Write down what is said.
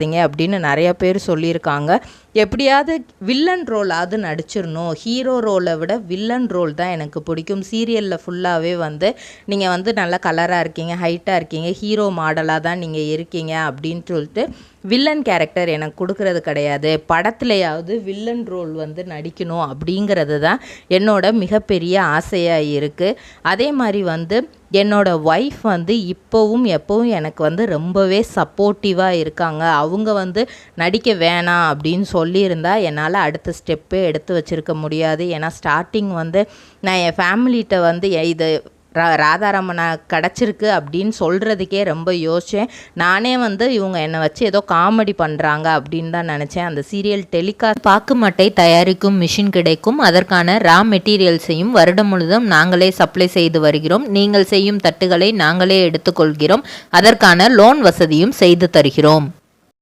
அப்படின்னு நிறைய பேர் சொல்லியிருக்காங்க. எப்படியாவது வில்லன் ரோலாவது நடிச்சிடணும். ஹீரோ ரோலை விட வில்லன் ரோல் தான் எனக்கு பிடிக்கும். சீரியலில் ஃபுல்லாகவே நீங்கள் நல்ல கலராக இருக்கீங்க, ஹைட்டாக இருக்கீங்க, ஹீரோ மாடலாக தான் நீங்கள் இருக்கீங்க அப்படின்னு சொல்லிட்டு வில்லன் கேரக்டர் எனக்கு கொடுக்கறது கிடையாது. படத்துலையாவது வில்லன் ரோல் நடிக்கணும் அப்படிங்கிறது தான் என்னோட மிகப்பெரிய ஆசையாக இருக்குது. அதே மாதிரி என்னோடய ஒய்ஃப் இப்போவும் எப்போவும் எனக்கு ரொம்பவே சப்போர்ட்டிவாக இருக்காங்க. அவங்க நடிக்க வேணாம் அப்படின்னு சொல்லியிருந்தா என்னால் அடுத்த ஸ்டெப்பே எடுத்து வச்சுருக்க முடியாது. ஏன்னா ஸ்டார்டிங் நான் என் ஃபேமிலிகிட்ட இது ராதாரமணா கிடச்சிருக்கு அப்படின்னு சொல்கிறதுக்கே ரொம்ப யோசித்தேன். நானே இவங்க என்னை வச்சு ஏதோ காமெடி பண்ணுறாங்க அப்படின்னு தான் நினச்சேன். அந்த சீரியல் டெலிகாஸ்ட் பாக்கு மட்டை தயாரிக்கும் மிஷின் கிடைக்கும். அதற்கான ரா மெட்டீரியல்ஸையும் வருடம் முழுதும் நாங்களே சப்ளை செய்து வருகிறோம். நீங்கள் செய்யும் தட்டுகளை நாங்களே எடுத்துக்கொள்கிறோம். அதற்கான லோன் வசதியும் செய்து தருகிறோம்.